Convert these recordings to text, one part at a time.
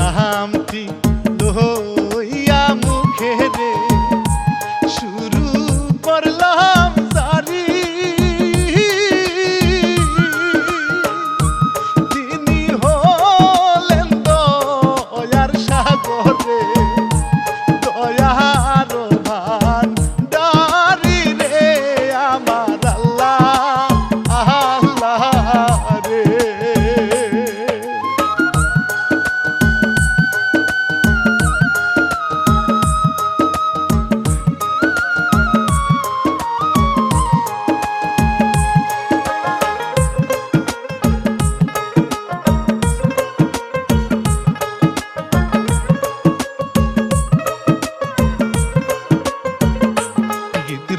নামটি লইয়া মুখে রে শুরু করলাম জারি। তিনি হলেন দয়ার সাগরে দয়ার ভান্ডারি রে আমার আল্লাহ আল্লাহ রে।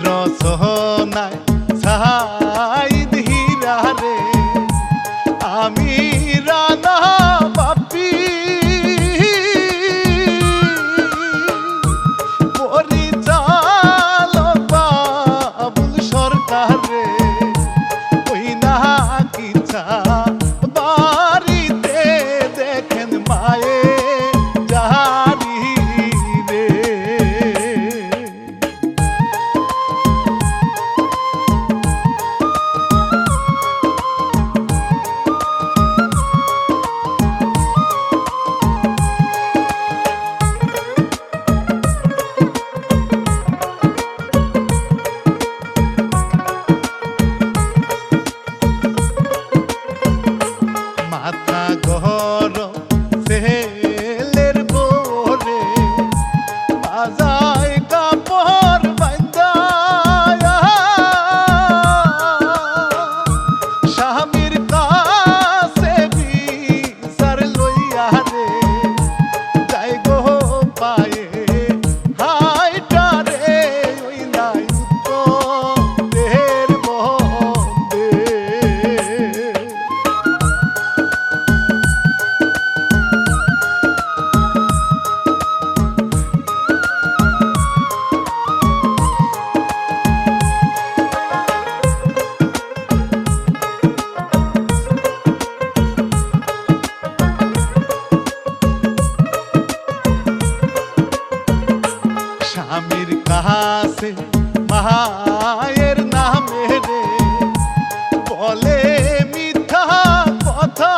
রচনায় সাইদ হীরা রে আমি রানা বাপি পরিচালক বাবুল সরকার রে ওই না কিছা বাড়িতে দেখেন মায়ে যারি রে। মাথা গরম ছেলের বোরে বাজায় কাপড় বাইন্দা স্বামীর কাছে বিচার লইয়া রে যাই গো পায়ে হাইটা রে ওই নাই উত্তরের বন্দে। স্বামীর কাছে মায়ের নামে রে বলে মিথ্যা কথা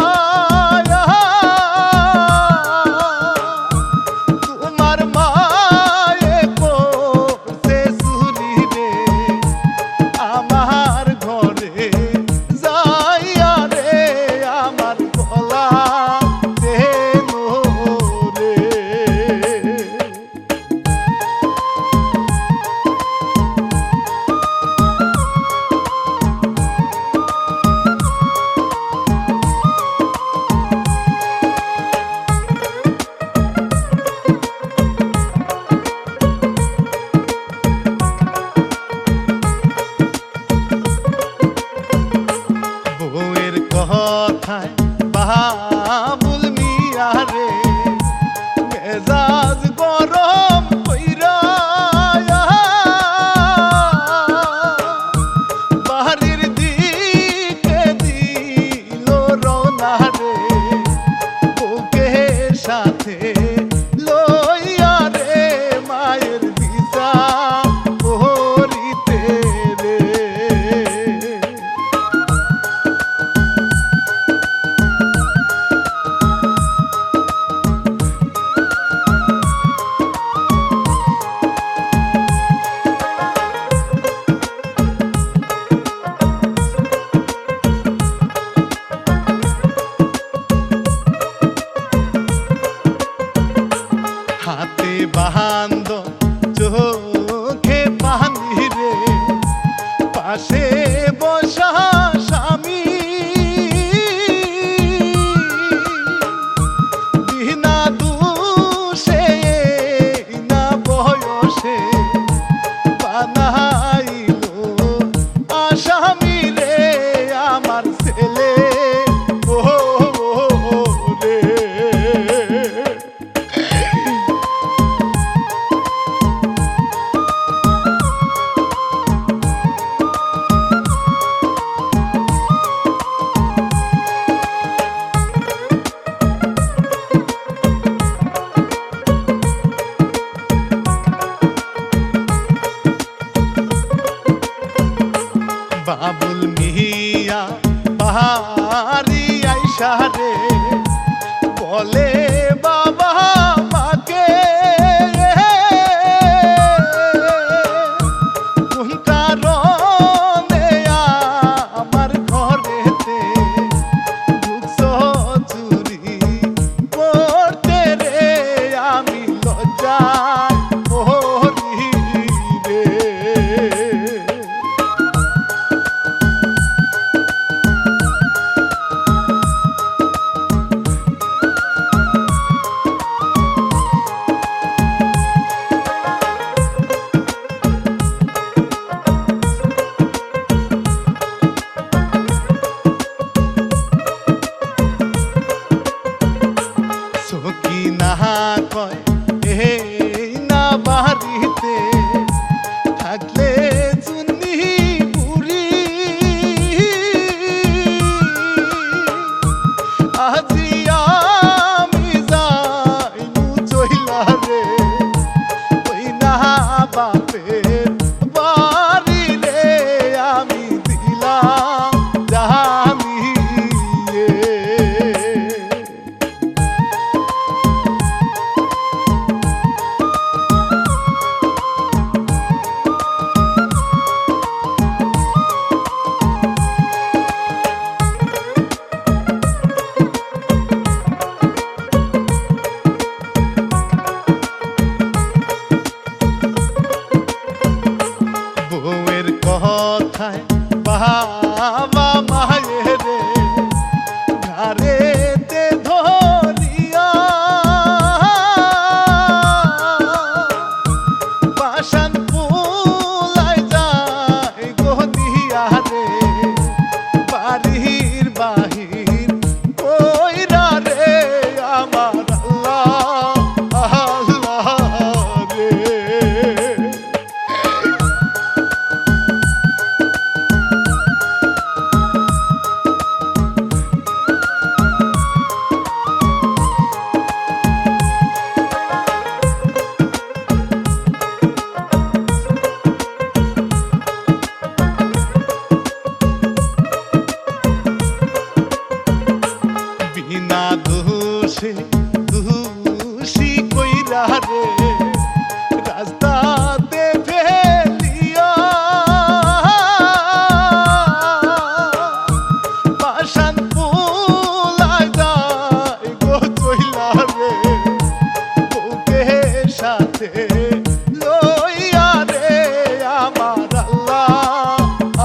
তোমার মায়ে করছে চুরি রে আমার ঘরে যাইয়া রে আমার গলা দেন রে। বউয়ের কথায় বাবুল মিয়া রে মেজাজ গরম কইরা বাড়ির দিকে দিল রওনা রে বউকে সাথে লইয়া রে মায়ের দিশা করিতে রে। হাতে বাহান্দ চোখে পানি রে পাশে বসা স্বামী বিনা দুষে না বয়সে বানাইল আসামি রে আমার ছেলে রে। ইশারে বলে বাবা মাকে কোন কারণে আমার ঘরেতে ঢুকছো চুরি করতে রে আমি লজ্জায় মরি রে। সখী না কয় এই না বাড়িতে থাকলে চুন্নি বুড়ি আজি আমি যাইমু চইলা রে ওই না বাপের বাড়ি রে আমি দিলাম জানিয়ে। বউয়ের কথায় বাবা মায়ের ঘাড়েতে ধরিয়া পাশান ফুলাই যায় গদিয়া রে বাড়ির বাহির কইরা রে আমার আল্লাহ আল্লাহ রে। বিনা দোষে দোষী কইরা রে রাস্তাতে ফেলিয়া পাশান ফুলাই যায় গো চইলা রে বুকে সাথে লইয়া রে আমার আল্লাহ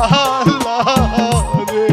আল্লাহ রে।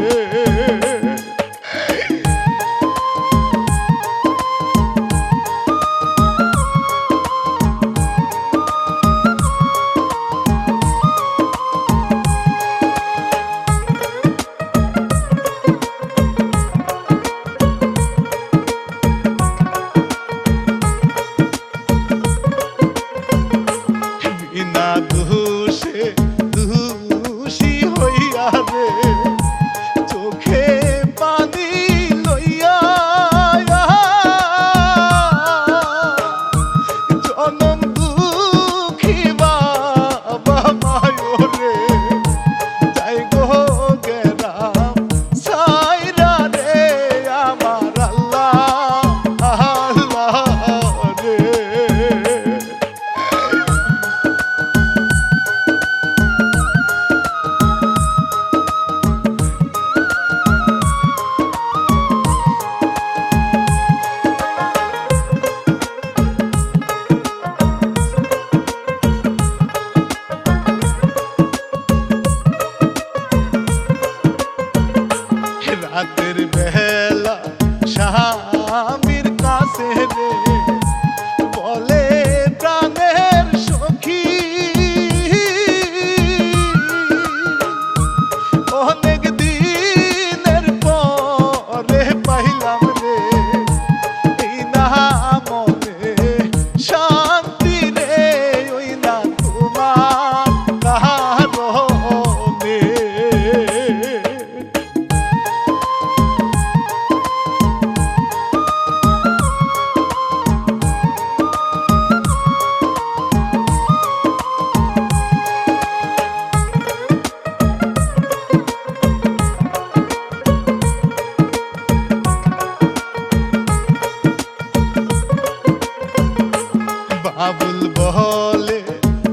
আবুল বহলে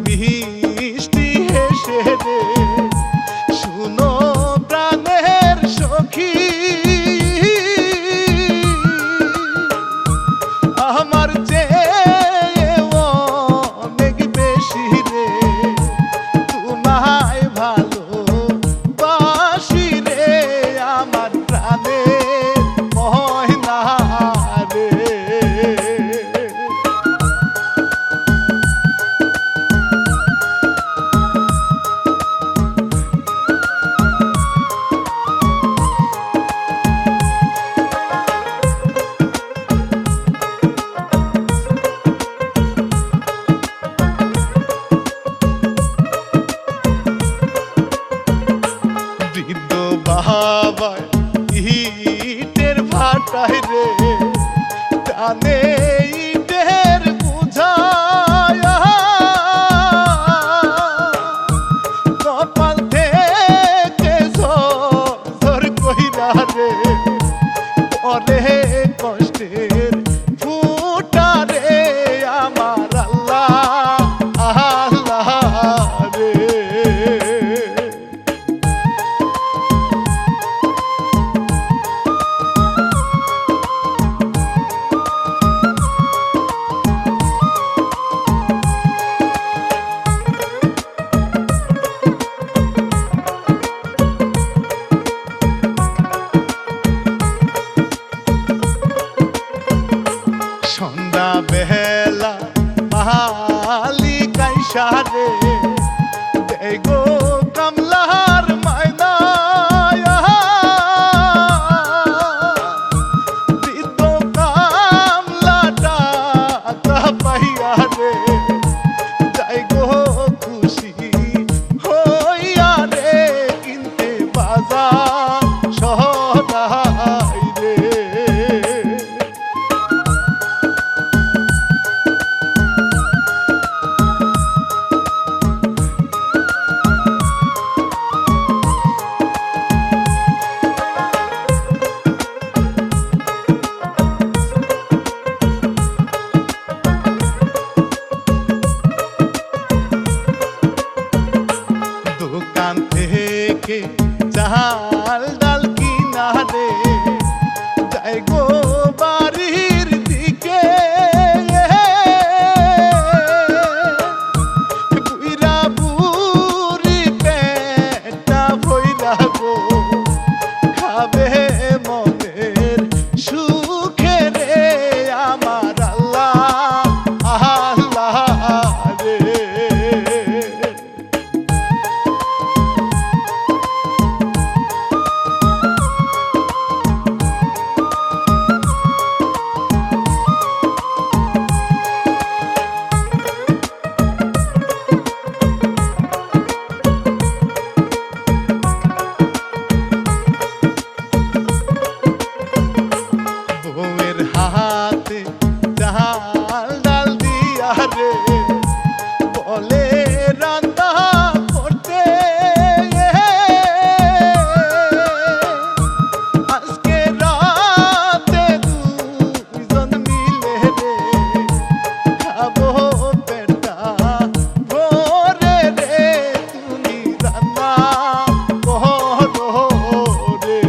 মিষ্টি হেসে রে শুনো প্রাণের সখী আমার চেয়ে অনেক বেশি রে তোমায় ভালো বাসি রে আমার প্রাণের ময়না রে। বৃদ্ধ বাবায় ইটের ভাটায় রে টানে ইটের বুঝায় কপাল থেকে ঝর কইরা রে পরে কষ্টের ফুটা রে আমার আল্লাহ আল্লাহ রে। সন্ধ্যা বেলা মালিক আইসা রে দেগো কামলার মায়না বৃদ্ধ কামলাটা পাইয়া রে যাই গো খুশি হইয়া রে কিনতে বাজার সদাই রে। দোকান থেকে চাল ডাল কিনা রে যাই গো বাড়ির দিকে বুইরা বুড়ি পেটটা ভইরা গো খাবে মনের সুখে রে আমার আল্লাহ আল্লাহ রে। বউয়ের হাতে চাল ডাল দিয়া রে বলে রান্না করতে আজকে রাতে দুইজন মিলে রে খাবো পেটা ভরে রে তুমি রান্না করো রে।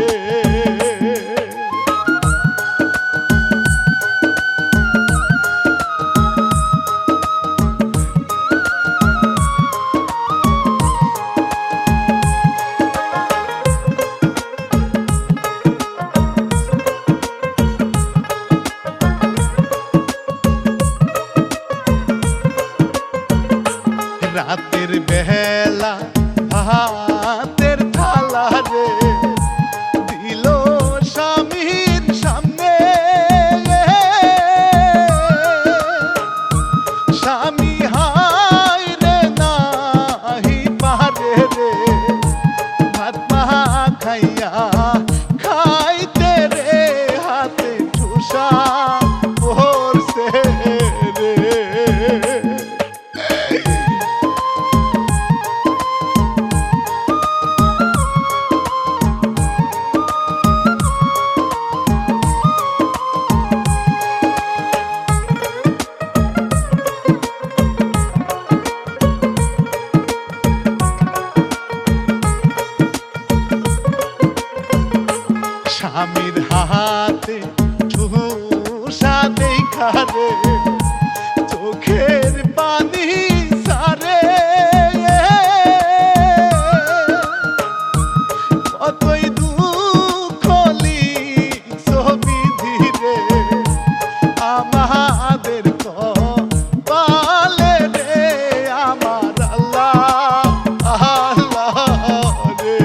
রাতের বেলা হাতের থালা রে দিল স্বামীর সামনে স্বামী হায় রে নাহি পারে রে ভাত মাহা খাইয়া খাইতে রে হাতে ঠুসা পড়ছে রে। পানি সারে কতই দুঃখ লিখছো বিধিরে আমাদের কপালে রে আমার আল্লাহ আল্লাহ রে।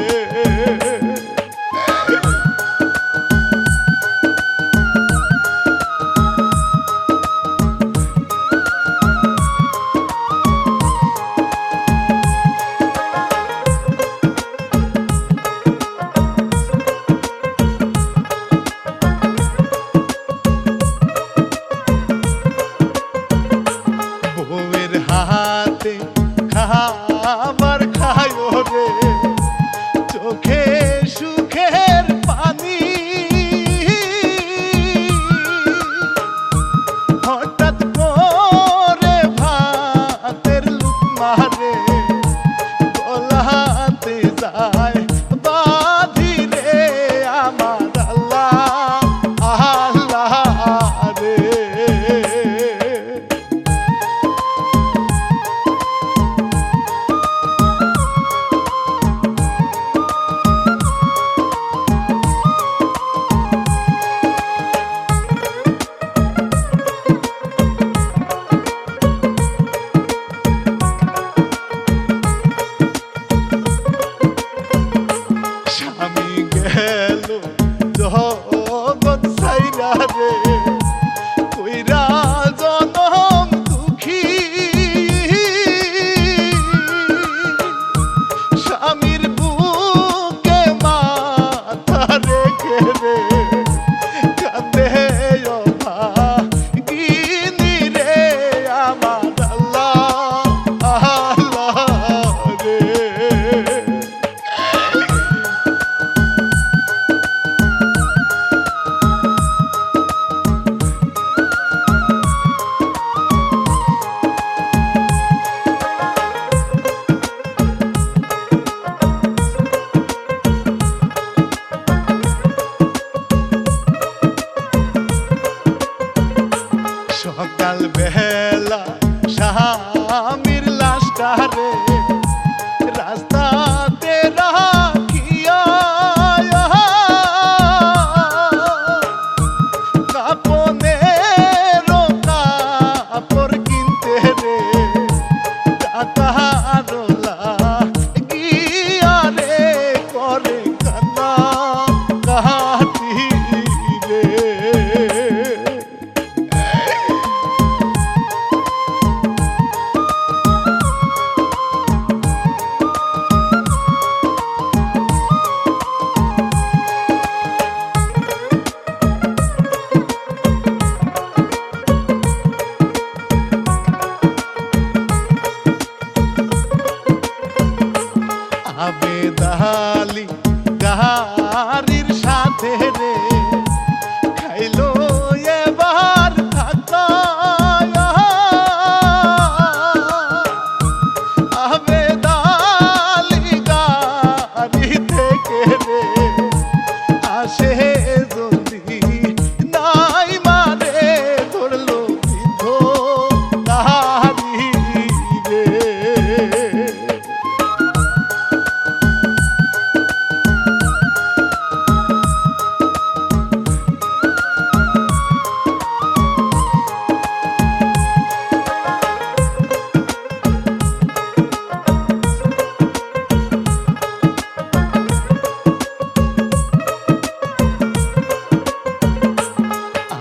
বউয়ের হাতে খাবার খায় রে চোখে সুখের পানি হঠাৎ করে ভাতের লুকমা রে গলাতে যায় বাঁধি রে আমার আল্লাহ আল্লাহ রে। স্বামী গেল জগৎ সাইরা রে কইরা জনম দুঃখী স্বামীর বুকে মাথা রেখে রে কাঁদে অভাগিনী রে আমার আল্লাহ আল্লাহ রে। সকাল বেলা স্বামীর লাশটা রে রাস্তাতে রাখিয়া কাপনের কাপড় কিনতে রে টাকারলা গিয়া রে করে কান্না কাটি রে। আবেদালি গাহারির সাথে রে খাইলো এবার থাকা আবেদালি গাহারি থেকে রে আসে যদি নাই মারে ধরলো বৃদ্ধ গাহারি রে।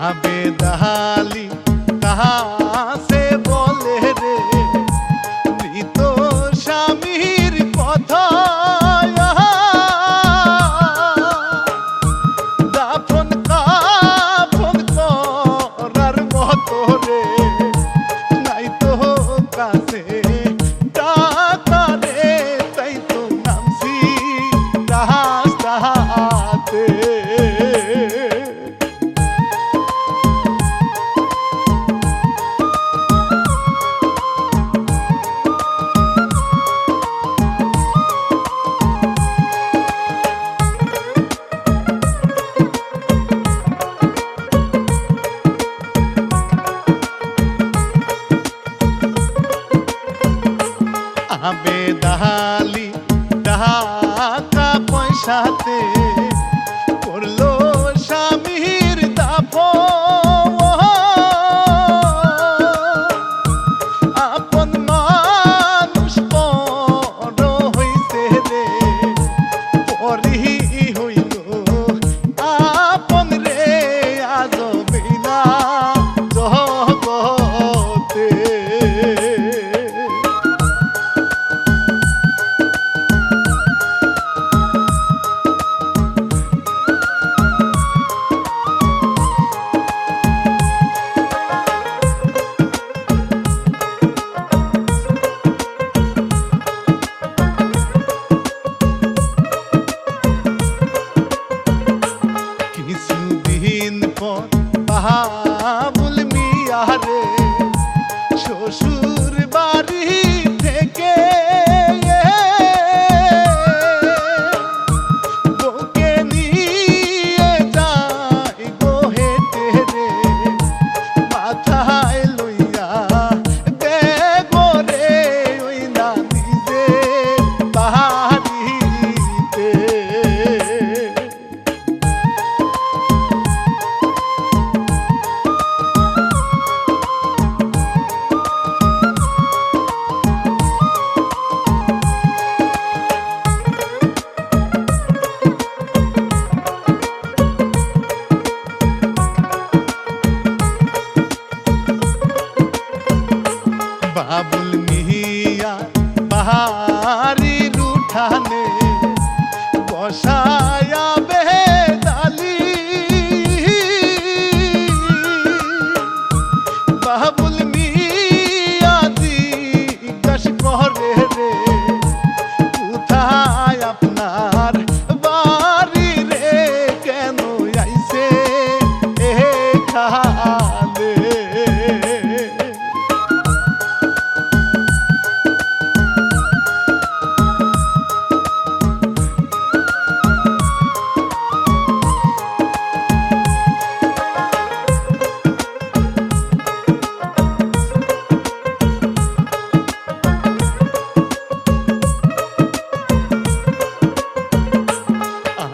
আবেদালি कहाँ से बोले रे মৃত স্বামীর কথা দাফন কাফন করার মতো রে নাই তো কাছে টাকা রে তাই তো নামছি রাস্তাতে। আবেদালি টাকা পয়সাতে করলো স্বামীর দাফন, আপন মানুষ পর হইতে রে পরি হইল আপন রে আজ বিনা জগতে। কিছুদিন পর বাবুল মিয়া রে শ্বশুর বাড়ি থেকে বউকে নিয়ে যায় গো হেঁটে রে মাথায় লইয়া বেগো রে ওই না নিজে বাড়িতে। বাবুল মিয়া বাহারির উঠানে বসায়া বেদালি, বাবুল মিয়া জিজ্ঞাস করে রে কোথায় আপনার বাড়ি রে কেন আইছে এখানে।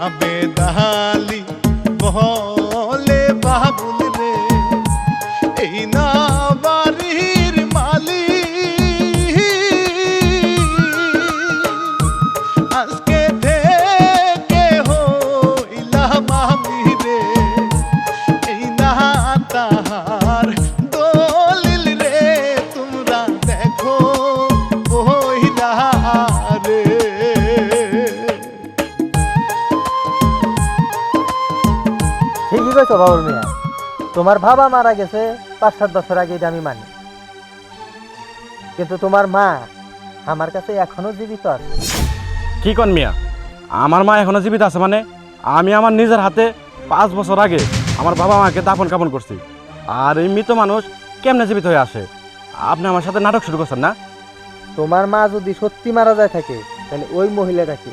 আবেদালি বলে বাবুল রে এই না বাড়ির মালিক, আজকে থেকে হইলাম আমি রে এই না তাহার দলিল রে তোমরা দেখো বইলা রে। ঠিকই কইছো বাবুল মিয়া, তোমার বাবা মারা গেছে ৫-৭ বছর আগে, এটা আমি মানি, কিন্তু তোমার মা আমার কাছে এখনো জীবিত আছে। কি কন মিয়া, আমার মা এখনো জীবিত আছে মানে? আমি আমার নিজের হাতে 5 বছর আগে আমার বাবা মাকে দাফন কাপন করছি, আর এই মৃত মানুষ কেমনে জীবিত হয়ে আসে? আপনি আমার সাথে নাটক শুরু করছেন না? তোমার মা যদি সত্যি মারা যায় থাকে তাহলে ওই মহিলাটাকে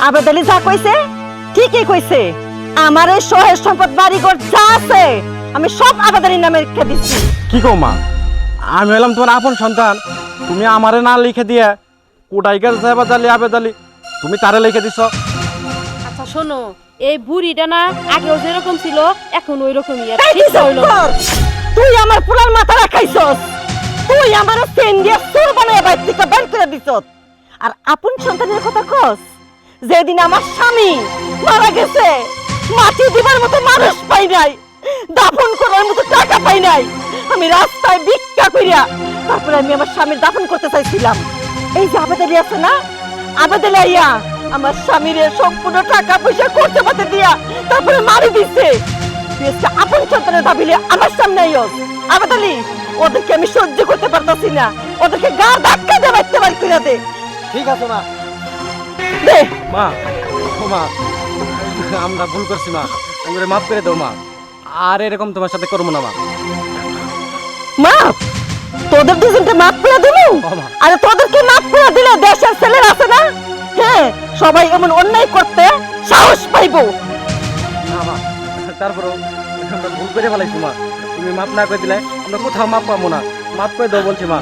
আবেদালি যা কইছে ঠিকই কইছে। আমার এই শহর সম্পদ বাড়িঘর যা আছে আমি সব আবেদালির নামে লিখে দিচ্ছি। কি কও মা, আমি হলাম তোমার আপন সন্তান, তুমি আমারে না লিখে দিয়ে কোটাইকার জাবাদালি আবেদালি তুমি তারে লিখে দিছ। আচ্ছা শোনো, এই বুড়িটা না আগেও যেরকম ছিল এখন ওই রকমই। তুই আমার পুরান মাথা রাখাইছস, তুই আমার সেন দিয়ে সুর বানায় বাইর থেকে বের করে দিছস। আর আপন সন্তানের কথা কস, যেদিন আমার স্বামী মারা গেছে মাটি দিবার মতো মানুষ পাই নাই, দাফন করার মতো টাকা পাই নাই, আমি রাস্তায় ভিক্ষা কইরা তারপরে আমি আমার স্বামীর দাফন করতে চাইছিলাম। এই যে আবেদালি আছে না, আবেদালি আইয়া আমার স্বামীরে সম্পূর্ণ টাকা পয়সা করতে পাতে দিয়া তারপরে মারি দিছে। আপন সন্তানের দাবিলে আমার সামনে আইস আবেদালি, ওদেরকে আমি সহ্য করতে পারতাছি না, ওদেরকে গা ধাক্কা দিয়ে বাইতে বাড়ি করে দে। ঠিক আছে মা। দে মা, ও মা, আমরা ভুল করছি মা, আমাকে মাফ করে দাও মা, আর এরকম তোমার সাথে করবো না মা। মাপ? তোদের দুজনকে মাপ করে দিল? ও মা। আরে তোদেরকে মাপ করে দিলে দেশের ছেলেরা আছে না, হ্যাঁ সবাই এমন অন্যায় করতে সাহস পাইবো। না মা, তারপরেও আমরা ভুল করে ফেলাইছি মা। তুমি মাপ না করে দিলে আমরা কোথাও মাপ পাবো না। মাপ করে দাও বলছি মা।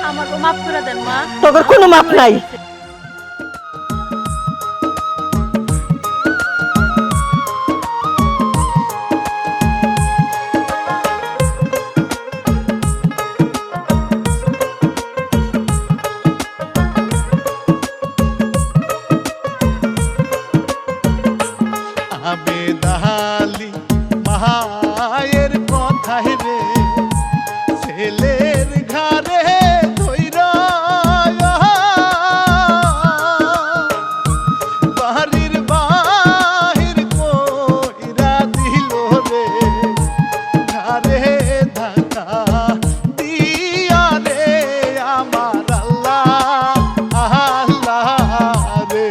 আমাকে মাফ করে দেন মা। তোদের কোনো মাপ নাই। আবেদালি মায়ের কথায় রে ছেলের ঘরে ধইরা বাড়ির বাহির কইরা দিল রে ঘরে ধাক্কা দিয়া রে আমার আল্লাহ আল্লাহ রে।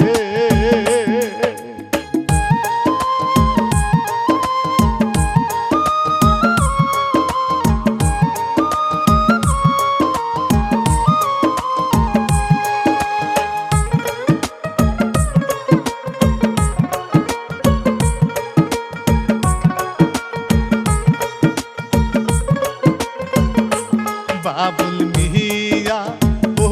বাবুল মিয়া ও